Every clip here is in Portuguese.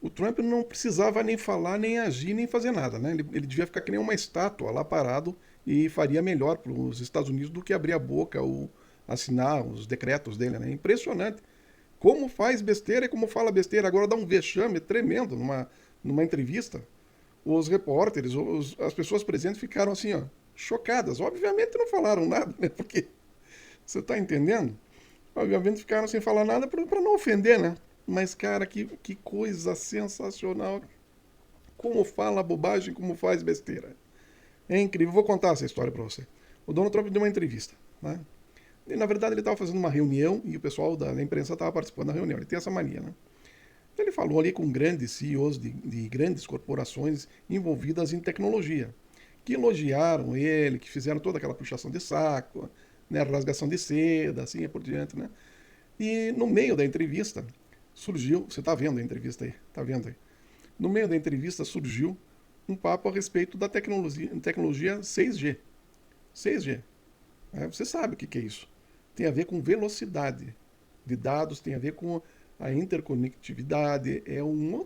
O Trump não precisava nem falar, nem agir, nem fazer nada, né? Ele devia ficar que nem uma estátua lá parado e faria melhor para os Estados Unidos do que abrir a boca ou assinar os decretos dele, né? Impressionante. Como faz besteira e como fala besteira. Agora dá um vexame tremendo numa entrevista. Os repórteres, as pessoas presentes ficaram assim, ó, chocadas. Obviamente não falaram nada, né? Porque você está entendendo? Obviamente ficaram sem falar nada para não ofender, né? Mas, cara, que coisa sensacional. Como fala bobagem, como faz besteira. É incrível. Vou contar essa história para você. O Donald Trump deu uma entrevista, né? E, na verdade, ele estava fazendo uma reunião e o pessoal da imprensa estava participando da reunião. Ele tem essa mania, né? Ele falou ali com grandes CEOs de grandes corporações envolvidas em tecnologia, que elogiaram ele, que fizeram toda aquela puxação de saco, né, rasgação de seda, assim por diante, né? E no meio da entrevista surgiu, você está vendo a entrevista aí, está vendo aí? No meio da entrevista surgiu um papo a respeito da tecnologia 6G. 6G. Você sabe o que é isso? Tem a ver com velocidade de dados, tem a ver com a interconectividade. É um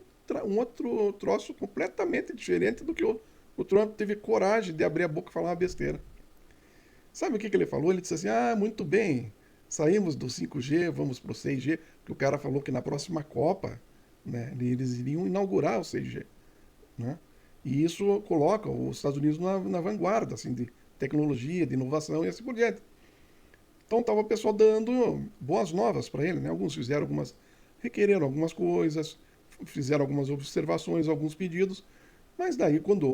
outro troço completamente diferente do que o Trump teve coragem de abrir a boca e falar uma besteira. Sabe o que ele falou? Ele disse assim: ah, muito bem, saímos do 5G, vamos para o 6G, porque o cara falou que na próxima Copa, né, eles iriam inaugurar o 6G. Né? E isso coloca os Estados Unidos na vanguarda assim, de tecnologia, de inovação e assim por diante. Então estava o pessoal dando boas novas para ele, né? Alguns fizeram requereram algumas coisas, fizeram algumas observações, alguns pedidos, mas daí quando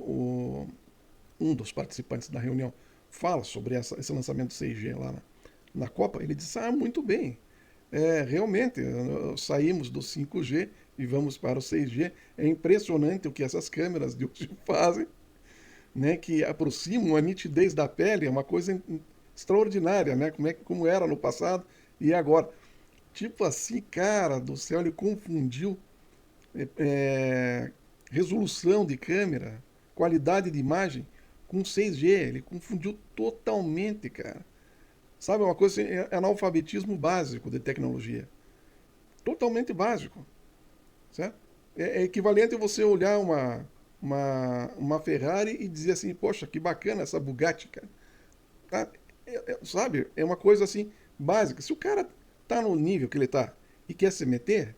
um dos participantes da reunião fala sobre esse lançamento 6G lá na Copa, ele disse: ah, muito bem, realmente, saímos do 5G e vamos para o 6G. É impressionante o que essas câmeras de hoje fazem, né, que aproximam a nitidez da pele, é uma coisa extraordinária, né? Como era no passado e agora. Tipo assim, cara do céu, ele confundiu é, resolução de câmera, qualidade de imagem com 6G. Ele confundiu totalmente, cara. Sabe, uma coisa assim, é analfabetismo básico de tecnologia. Totalmente básico, certo? É equivalente a você olhar uma Ferrari e dizer assim: poxa, que bacana essa Bugatti, cara. Tá? Sabe? É uma coisa assim básica. Se o cara tá no nível que ele tá e quer se meter,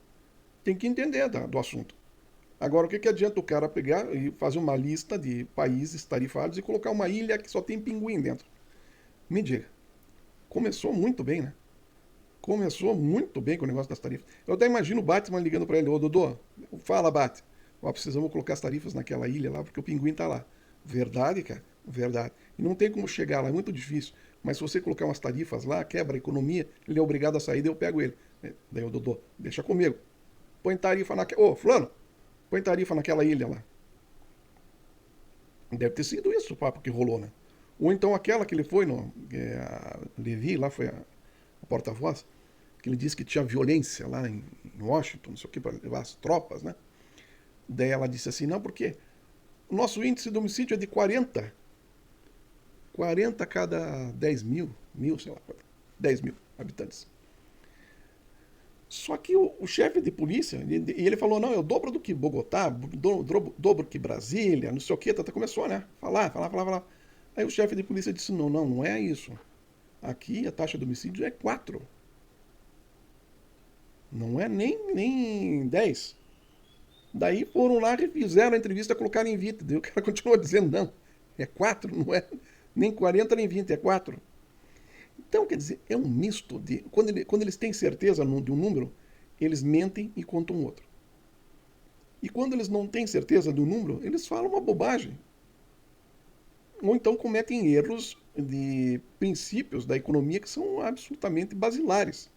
tem que entender do assunto. Agora, o que adianta o cara pegar e fazer uma lista de países tarifados e colocar uma ilha que só tem pinguim dentro? Me diga. Começou muito bem, né? Começou muito bem com o negócio das tarifas. Eu até imagino o Batman ligando para ele: ô Dodô, fala, Bat. Ó, precisamos colocar as tarifas naquela ilha lá, porque o pinguim tá lá. Verdade, cara? Verdade. E não tem como chegar lá, é muito difícil. Mas se você colocar umas tarifas lá, quebra a economia, ele é obrigado a sair, daí eu pego ele. Daí o Dodô, deixa comigo. Põe tarifa naquela. Ô, fulano, põe tarifa naquela ilha lá. Deve ter sido isso o papo que rolou, né? Ou então aquela que ele foi no. A Levi lá foi a porta-voz, que ele disse que tinha violência lá em Washington, não sei o que, para levar as tropas, né? Daí ela disse assim: não, porque o nosso índice de homicídio é de 40. 40 a cada 10 mil, sei lá, 10 mil habitantes. Só que o chefe de polícia, e ele falou: não, é o dobro do que Bogotá, dobro que Brasília, não sei o que, até começou, né? Falar. Aí o chefe de polícia disse: não é isso. Aqui a taxa de homicídio é 4. Não é nem 10. Daí foram lá, refizeram a entrevista, colocaram em 20. Daí o cara continuou dizendo: não, é 4, não é nem 40 nem 20, é 4. Então, quer dizer, é um misto de. Quando eles têm certeza de um número, eles mentem e contam outro. E quando eles não têm certeza do número, eles falam uma bobagem. Ou então cometem erros de princípios da economia que são absolutamente basilares.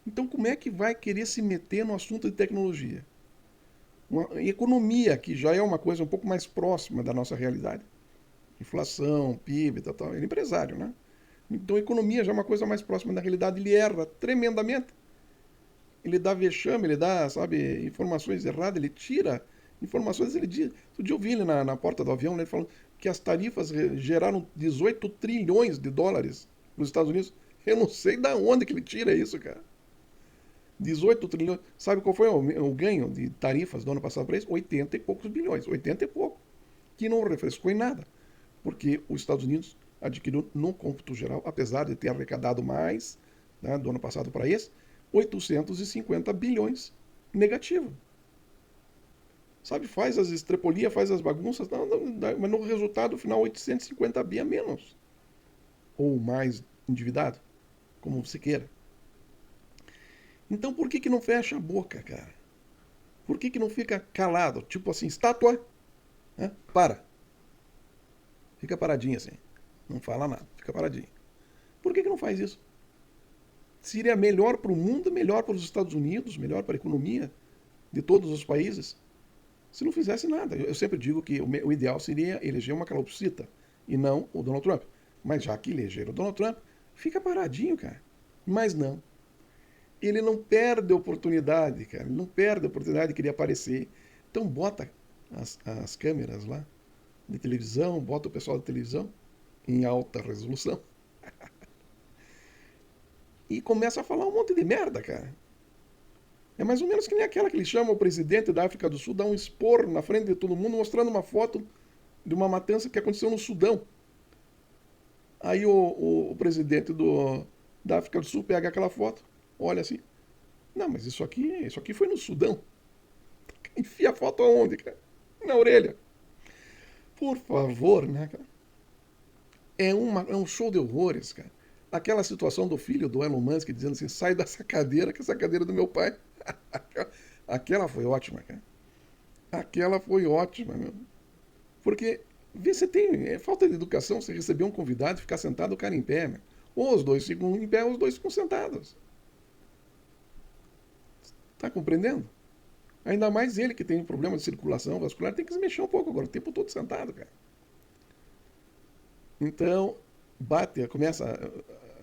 Então, como é que vai querer se meter no assunto de tecnologia? Uma economia, que já é uma coisa um pouco mais próxima da nossa realidade. Inflação, PIB, tal. Ele é empresário, né? Então, a economia já é uma coisa mais próxima da realidade. Ele erra tremendamente. Ele dá vexame, ele dá, sabe, informações erradas, ele tira informações. Ele diz. Outro dia eu vi ele na porta do avião, né, ele falando que as tarifas geraram 18 trilhões de dólares nos Estados Unidos. Eu não sei de onde que ele tira isso, cara. 18 trilhões. Sabe qual foi o ganho de tarifas do ano passado para isso? 80 e poucos bilhões. 80 e pouco. Que não refrescou em nada. Porque os Estados Unidos adquiriu, no cômputo geral, apesar de ter arrecadado mais, né, do ano passado para esse, 850 bilhões negativo. Sabe, faz as estrepolias, faz as bagunças, mas no resultado final 850 bi a menos. Ou mais endividado, como você queira. Então por que não fecha a boca, cara? Por que não fica calado? Tipo assim, estátua, né? Para. Fica paradinho assim. Não fala nada, fica paradinho. Por que não faz isso? Seria melhor para o mundo, melhor para os Estados Unidos, melhor para a economia de todos os países, se não fizesse nada. Eu sempre digo que o ideal seria eleger uma calopsita e não o Donald Trump. Mas já que elegeram o Donald Trump, fica paradinho, cara. Mas não. Ele não perde a oportunidade, cara. Ele não perde a oportunidade de querer aparecer. Então bota as câmeras lá de televisão, bota o pessoal da televisão em alta resolução e começa a falar um monte de merda, cara. É mais ou menos que nem aquela que ele chama o presidente da África do Sul, dá um expor na frente de todo mundo, mostrando uma foto de uma matança que aconteceu no Sudão. Aí o presidente da África do Sul pega aquela foto, olha assim, não, mas isso aqui foi no Sudão. Enfia a foto aonde, cara? Na orelha. Por favor, né, cara? É um show de horrores, cara. Aquela situação do filho do Elon Musk dizendo assim, sai dessa cadeira, que essa cadeira é do meu pai. Aquela foi ótima, cara. Aquela foi ótima, meu. Porque, vê, você tem. É falta de educação você receber um convidado e ficar sentado o cara em pé, meu. Ou os dois ficam em pé, ou os dois ficam sentados. Tá compreendendo? Ainda mais ele que tem um problema de circulação vascular, tem que se mexer um pouco agora, o tempo todo sentado, cara. Então, começa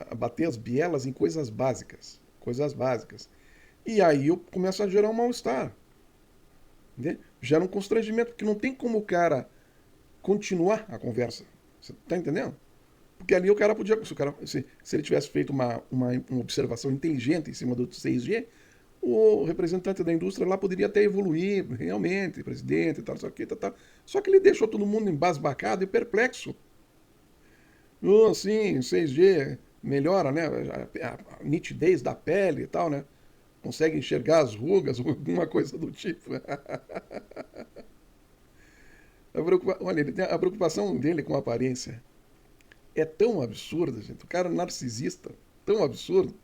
a bater as bielas em coisas básicas. Coisas básicas. E aí eu começo a gerar um mal-estar. Né? Gera um constrangimento, porque não tem como o cara continuar a conversa. Você tá entendendo? Porque ali o cara podia. Se ele tivesse feito uma observação inteligente em cima do 6G, o representante da indústria lá poderia até evoluir, realmente, presidente e tal, tal. Só que ele deixou todo mundo embasbacado e perplexo. Sim, 6G melhora, né? A nitidez da pele e tal, né? Consegue enxergar as rugas, alguma coisa do tipo. Olha, a preocupação dele com a aparência é tão absurda, gente. O cara é narcisista, tão absurdo,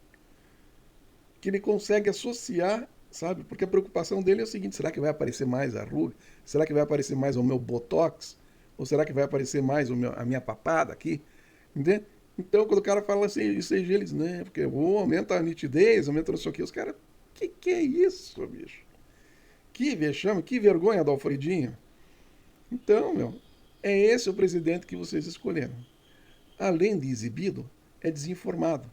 que ele consegue associar, sabe? Porque a preocupação dele é o seguinte: será que vai aparecer mais a ruga? Será que vai aparecer mais o meu botox? Ou será que vai aparecer mais a minha papada aqui? Entende? Então, quando o cara fala assim, CG, eles, né? Porque aumenta a nitidez, aumenta não sei o que. Os caras, que é isso, bicho? Que vexame, que vergonha do Alfredinho. Então, meu, é esse o presidente que vocês escolheram. Além de exibido, é desinformado.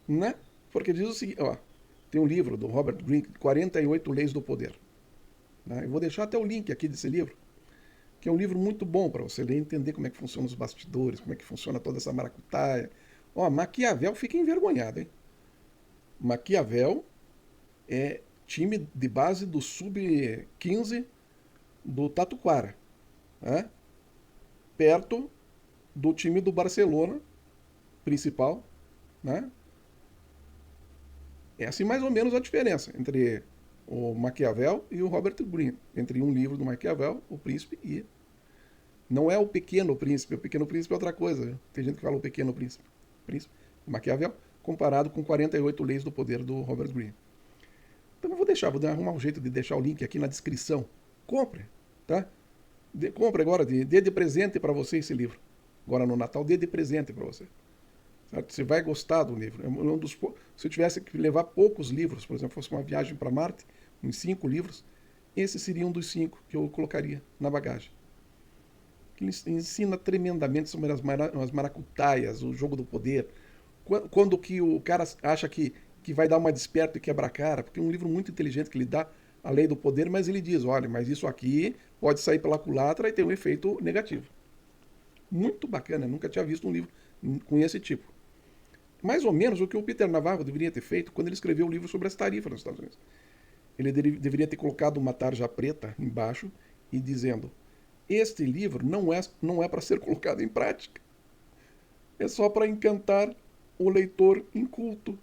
Né? Porque diz o seguinte, ó, tem um livro do Robert Greene, 48 Leis do Poder. Né? Eu vou deixar até o link aqui desse livro, que é um livro muito bom para você ler e entender como é que funcionam os bastidores, como é que funciona toda essa maracutaia. Ó, Maquiavel fica envergonhado, hein? Maquiavel é time de base do Sub-15 do Tatuquara, né? Perto do time do Barcelona principal, né? É assim mais ou menos a diferença entre o Maquiavel e o Robert Greene, entre um livro do Maquiavel, O Príncipe, e não é o Pequeno Príncipe. O Pequeno Príncipe é outra coisa. Viu? Tem gente que fala o Pequeno Príncipe. Príncipe Maquiavel, comparado com 48 Leis do Poder do Robert Greene. Então eu vou arrumar um jeito de deixar o link aqui na descrição. Compre, tá? Compre agora, dê de presente para você esse livro. Agora no Natal, dê de presente para você. Certo? Você vai gostar do livro. Se eu tivesse que levar poucos livros, por exemplo, fosse uma viagem para Marte, uns 5 livros, esse seria um dos 5 que eu colocaria na bagagem. Ele ensina tremendamente sobre as maracutaias, o jogo do poder. Quando que o cara acha que vai dar uma desperta e quebra a cara, porque é um livro muito inteligente que ele dá a lei do poder, mas ele diz, olha, mas isso aqui pode sair pela culatra e ter um efeito negativo. Muito bacana, nunca tinha visto um livro com esse tipo. mais ou menos o que o Peter Navarro deveria ter feito quando ele escreveu o livro sobre as tarifas nos Estados Unidos. Ele deveria ter colocado uma tarja preta embaixo e dizendo: este livro não é para ser colocado em prática. É só para encantar o leitor inculto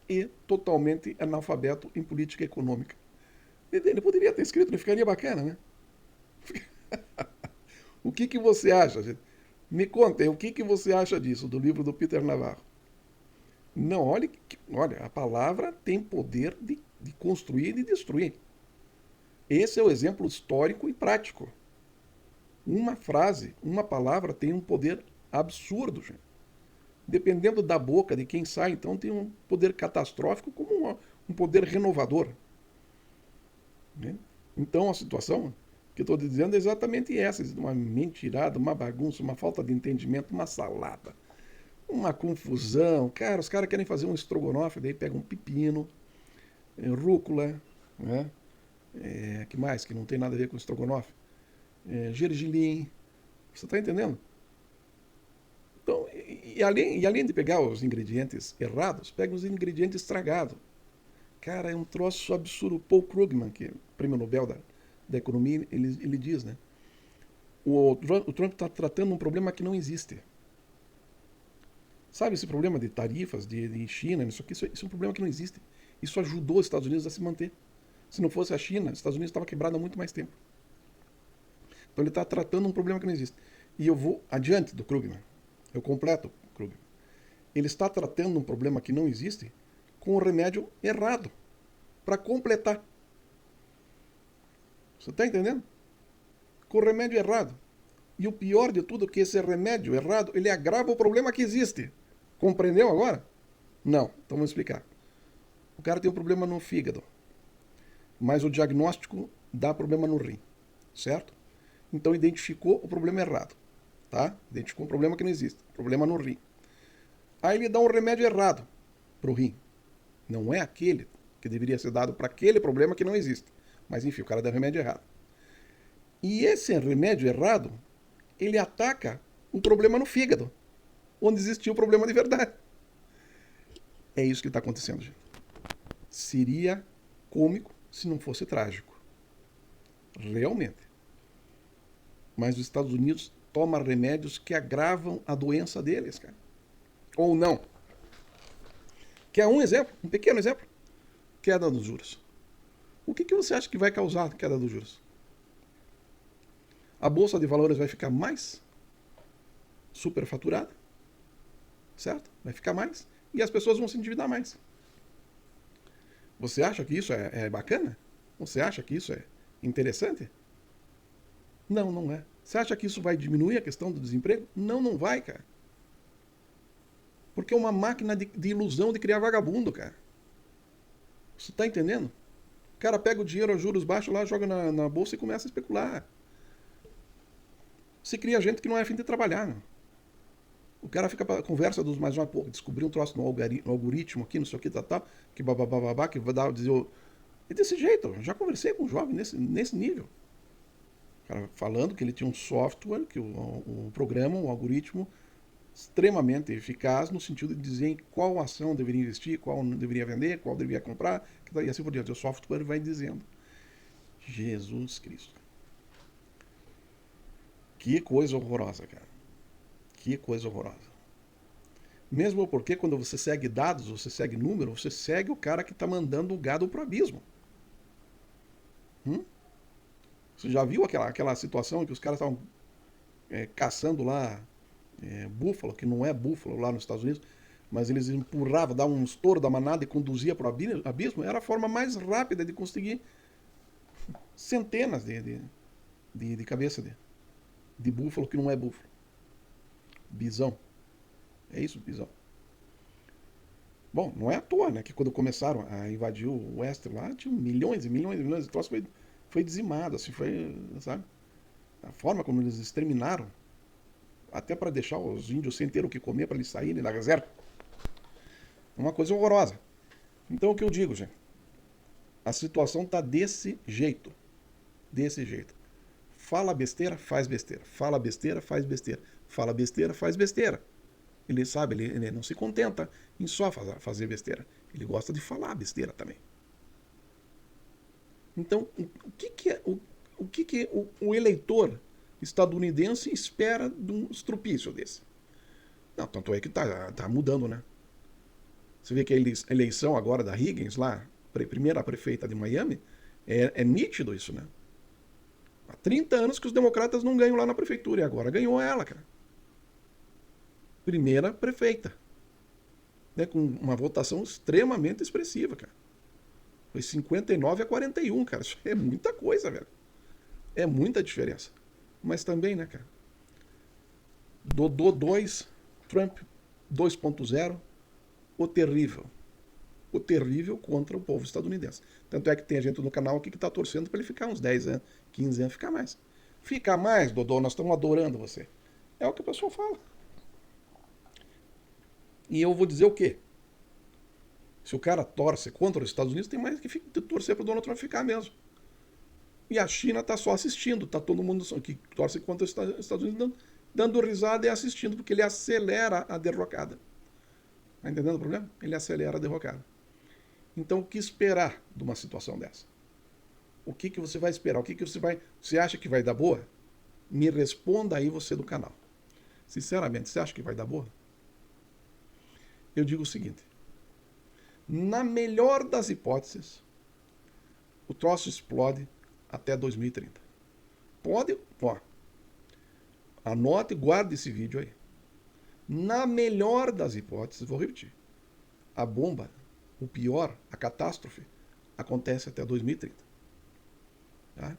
e totalmente analfabeto em política econômica. Ele poderia ter escrito, não ficaria bacana, né? O que você acha, gente? Me conta, o que você acha disso, do livro do Peter Navarro? Não, olha, a palavra tem poder de construir e de destruir. Esse é o exemplo histórico e prático. Uma frase, uma palavra tem um poder absurdo, gente. Dependendo da boca de quem sai, então tem um poder catastrófico como um poder renovador. Né? Então a situação que eu estou dizendo é exatamente essa: uma mentirada, uma bagunça, uma falta de entendimento, uma salada, uma confusão. Cara, os caras querem fazer um estrogonofe, daí pegam um pepino, rúcula, né? Que mais? Que não tem nada a ver com estrogonofe. Gergelim. Você está entendendo? Então, além de pegar os ingredientes errados, pega os ingredientes estragados. Cara, é um troço absurdo. Paul Krugman, que é o prêmio Nobel da economia, ele diz, né? O Trump está tratando um problema que não existe. Sabe esse problema de tarifas, de China, isso é um problema que não existe. Isso ajudou os Estados Unidos a se manter. Se não fosse a China, os Estados Unidos estava quebrado há muito mais tempo. Então ele está tratando um problema que não existe. E eu vou adiante do Krugman. Eu completo o Krugman. Ele está tratando um problema que não existe com o remédio errado. Para completar. Você está entendendo? Com o remédio errado. E o pior de tudo é que esse remédio errado, ele agrava o problema que existe. Compreendeu agora? Não. Então vamos explicar. O cara tem um problema no fígado. Mas o diagnóstico dá problema no rim. Certo? Então identificou o problema errado. Tá? Identificou um problema que não existe. Problema no rim. Aí ele dá um remédio errado para o rim. Não é aquele que deveria ser dado para aquele problema que não existe. Mas enfim, o cara dá o remédio errado. E esse remédio errado, ele ataca um problema no fígado, onde existia o problema de verdade. É isso que está acontecendo, gente. Seria cômico se não fosse trágico. Realmente. Mas os Estados Unidos tomam remédios que agravam a doença deles, cara. Ou não. Quer um exemplo? Um pequeno exemplo? Queda dos juros. O que você acha que vai causar a queda dos juros? A bolsa de valores vai ficar mais superfaturada, certo? Vai ficar mais e as pessoas vão se endividar mais. Você acha que isso é bacana? Você acha que isso é interessante? Não, não é. Você acha que isso vai diminuir a questão do desemprego? Não, não vai, cara. Porque é uma máquina de ilusão de criar vagabundo, cara. Você está entendendo? O cara pega o dinheiro a juros baixos lá, joga na bolsa e começa a especular. Você cria gente que não é afim de trabalhar. Né? O cara fica pra conversa dos mais pô, descobrir um troço no algoritmo aqui, não sei o que, que bababá, que vai dar, dizer... E desse jeito, já conversei com um jovem nesse nível. O cara falando que ele tinha um software, que um programa, um algoritmo extremamente eficaz no sentido de dizer em qual ação deveria investir, qual não deveria vender, qual deveria comprar, e assim por diante. O software vai dizendo. Jesus Cristo. Que coisa horrorosa, cara. Que coisa horrorosa. Mesmo porque quando você segue dados, você segue número, você segue o cara que está mandando o gado pro abismo. Você já viu aquela situação em que os caras estavam caçando lá búfalo, que não é búfalo lá nos Estados Unidos, mas eles empurravam, davam um estouro da manada e conduzia para o abismo? Era a forma mais rápida de conseguir centenas de cabeça de búfalo que não é búfalo. Bisão. É isso, bisão. Bom, não é à toa, né, que quando começaram a invadir o oeste lá, tinha milhões e milhões e milhões de troços, foi dizimado, assim, foi, sabe? A forma como eles exterminaram, até para deixar os índios sem ter o que comer para eles saírem da reserva. Uma coisa horrorosa. Então o que eu digo, gente? A situação tá desse jeito. Desse jeito. Fala besteira, faz besteira. Fala besteira, faz besteira. Fala besteira, faz besteira. Ele sabe, ele não se contenta em só fazer besteira. Ele gosta de falar besteira também. Então, o eleitor estadunidense espera de um estrupício desse? Não, tanto é que tá mudando, né? Você vê que a eleição agora da Higgins lá, primeira prefeita de Miami, é nítido isso, né? Há 30 anos que os democratas não ganham lá na prefeitura e agora ganhou ela, cara. Primeira prefeita. Né, com uma votação extremamente expressiva, cara. Foi 59-41, cara. Isso é muita coisa, velho. É muita diferença. Mas também, né, cara? Dodô 2, Trump 2.0, o terrível. O terrível contra o povo estadunidense. Tanto é que tem gente no canal aqui que tá torcendo para ele ficar uns 10 anos, 15 anos, ficar mais. Fica mais, Dodô, nós estamos adorando você. É o que a pessoa fala. E eu vou dizer o quê? Se o cara torce contra os Estados Unidos, tem mais que torcer para o Donald Trump ficar mesmo. E a China está só assistindo, está todo mundo que torce contra os Estados Unidos dando risada e assistindo, porque ele acelera a derrocada. Está entendendo o problema? Ele acelera a derrocada. Então, o que esperar de uma situação dessa? O que você vai esperar? O que você vai... Você acha que vai dar boa? Me responda aí você do canal. Sinceramente, você acha que vai dar boa? Eu digo o seguinte. Na melhor das hipóteses, o troço explode até 2030. Pode, ó, anote e guarde esse vídeo aí. Na melhor das hipóteses, vou repetir, a bomba, o pior, a catástrofe, acontece até 2030. Tá?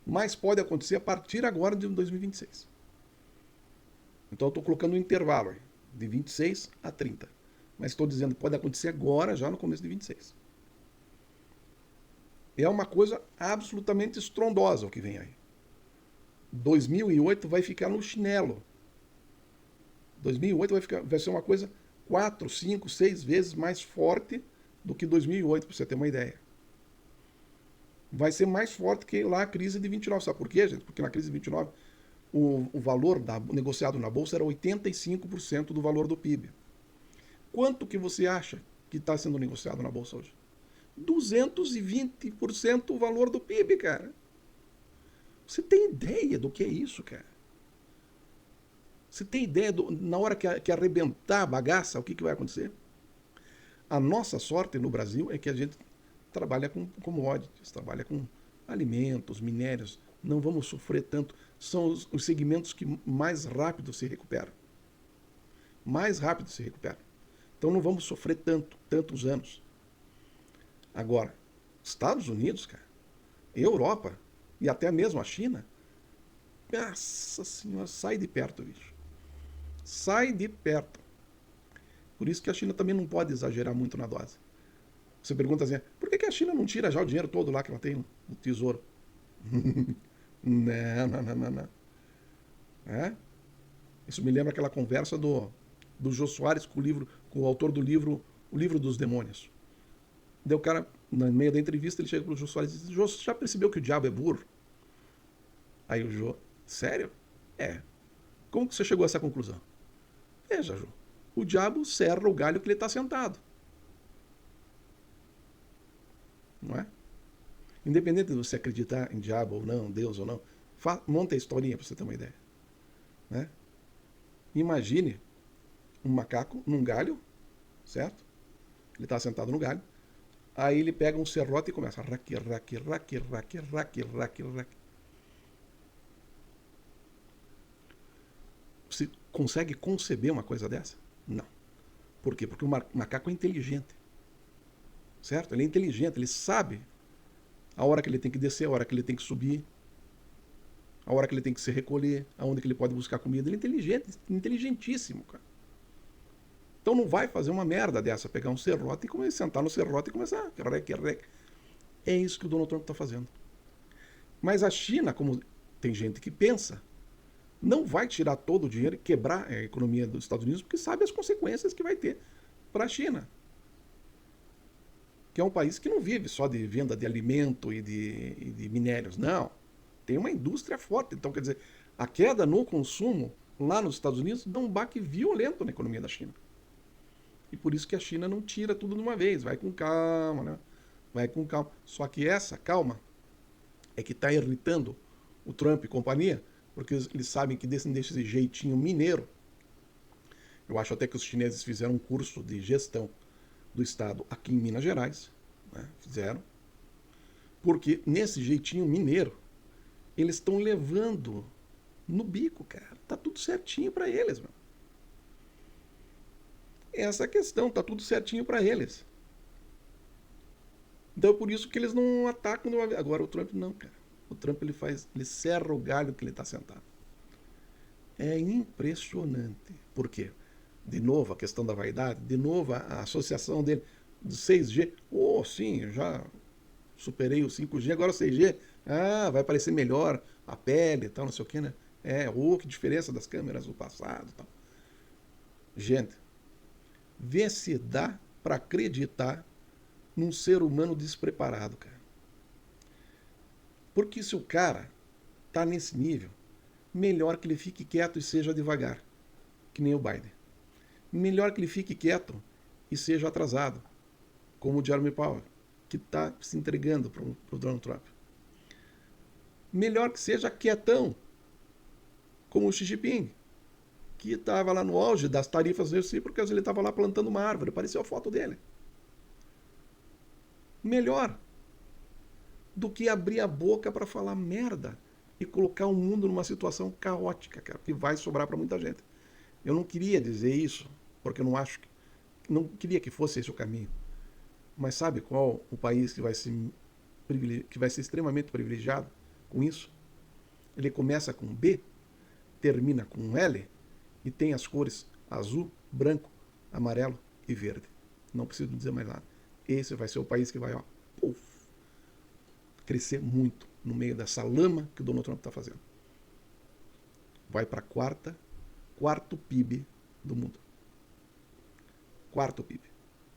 Mas pode acontecer a partir agora de 2026. Então eu estou colocando um intervalo aí, de 26 a 30. Mas estou dizendo que pode acontecer agora, já no começo de 26. É uma coisa absolutamente estrondosa o que vem aí. 2008 vai ficar no chinelo. 2008 vai ser uma coisa 4, 5, 6 vezes mais forte do que 2008, para você ter uma ideia. Vai ser mais forte que lá a crise de 29. Sabe por quê, gente? Porque na crise de 29 o valor negociado na Bolsa era 85% do valor do PIB. Quanto que você acha que está sendo negociado na Bolsa hoje? 220% o valor do PIB, cara. Você tem ideia do que é isso, cara? Você tem ideia na hora que arrebentar a bagaça, o que vai acontecer? A nossa sorte no Brasil é que a gente trabalha com commodities, trabalha com alimentos, minérios. Não vamos sofrer tanto. São os segmentos que mais rápido se recuperam. Mais rápido se recuperam. Então não vamos sofrer tantos anos. Agora, Estados Unidos, cara, Europa e até mesmo a China, nossa senhora, sai de perto, bicho. Sai de perto. Por isso que a China também não pode exagerar muito na dose. Você pergunta assim, por que a China não tira já o dinheiro todo lá que ela tem no tesouro? Não. É? Isso me lembra aquela conversa do Jô Soares com o autor do livro O Livro dos Demônios. Daí o cara, no meio da entrevista, ele chega pro Jô Soares e diz, Jô, você já percebeu que o diabo é burro? Aí o Jô, sério? É. Como que você chegou a essa conclusão? Veja, Jô, o diabo serra o galho que ele está sentado. Não é? Independente de você acreditar em diabo ou não, Deus ou não, monta a historinha para você ter uma ideia. Né? Imagine um macaco num galho, certo? Ele está sentado no galho. Aí ele pega um serrote e começa a raque. Você consegue conceber uma coisa dessa? Não. Por quê? Porque o macaco é inteligente. Certo? Ele é inteligente, ele sabe a hora que ele tem que descer, a hora que ele tem que subir, a hora que ele tem que se recolher, aonde que ele pode buscar comida. Ele é inteligente, inteligentíssimo, cara. Então não vai fazer uma merda dessa, pegar um serrote e sentar no serrote e começar a É isso que o Donald Trump está fazendo. Mas a China, como tem gente que pensa, não vai tirar todo o dinheiro e quebrar a economia dos Estados Unidos porque sabe as consequências que vai ter para a China. Que é um país que não vive só de venda de alimento e de minérios. Não. Tem uma indústria forte. Então, quer dizer, a queda no consumo lá nos Estados Unidos, dá um baque violento na economia da China. E por isso que a China não tira tudo de uma vez, vai com calma, né? Vai com calma. Só que essa calma é que está irritando o Trump e companhia, porque eles sabem que desse jeitinho mineiro, eu acho até que os chineses fizeram um curso de gestão do Estado aqui em Minas Gerais, né? Fizeram, porque nesse jeitinho mineiro, eles estão levando no bico, cara. Tá tudo certinho para eles, mano. Essa é a questão, tá tudo certinho para eles. Então é por isso que eles não atacam de uma vez. Agora o Trump não, cara. O Trump ele serra o galho que ele tá sentado. É impressionante. Por quê? De novo a questão da vaidade, de novo a associação dele do 6G. Oh, sim, eu já superei o 5G, agora o 6G. Ah, vai parecer melhor a pele e tal, não sei o que, né? Que diferença das câmeras do passado e tal. Gente, vê se dá para acreditar num ser humano despreparado, cara. Porque se o cara tá nesse nível, melhor que ele fique quieto e seja devagar, que nem o Biden. Melhor que ele fique quieto e seja atrasado, como o Jeremy Powell, que está se entregando para o Donald Trump. Melhor que seja quietão, como o Xi Jinping, que estava lá no auge das tarifas recíprocas, ele estava lá plantando uma árvore, apareceu a foto dele. Melhor do que abrir a boca para falar merda e colocar o mundo numa situação caótica, cara, que vai sobrar para muita gente. Eu não queria dizer isso, porque eu não queria que fosse esse o caminho. Mas sabe qual o país que vai ser extremamente privilegiado com isso? Ele começa com B, termina com L e tem as cores azul, branco, amarelo e verde. Não preciso dizer mais nada. Esse vai ser o país que vai, ó, puff, crescer muito no meio dessa lama que o Donald Trump está fazendo. Vai para quarto PIB do mundo. Quarto PIB,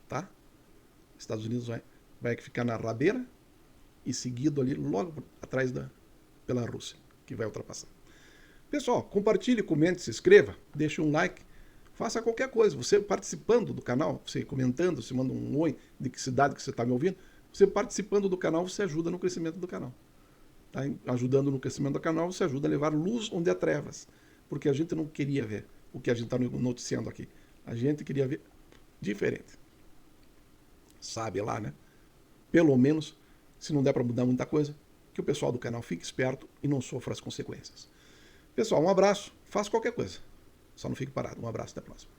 tá? Estados Unidos vai ficar na rabeira e seguido ali logo atrás pela Rússia, que vai ultrapassar. Pessoal, compartilhe, comente, se inscreva, deixe um like, faça qualquer coisa. Você participando do canal, você comentando, você manda um oi de que cidade que você está me ouvindo, você participando do canal, você ajuda no crescimento do canal. Tá? Ajudando no crescimento do canal, você ajuda a levar luz onde há trevas. Porque a gente não queria ver o que a gente está noticiando aqui. A gente queria ver diferente. Sabe lá, né? Pelo menos, se não der para mudar muita coisa, que o pessoal do canal fique esperto e não sofra as consequências. Pessoal, um abraço. Faça qualquer coisa. Só não fique parado. Um abraço, até a próxima.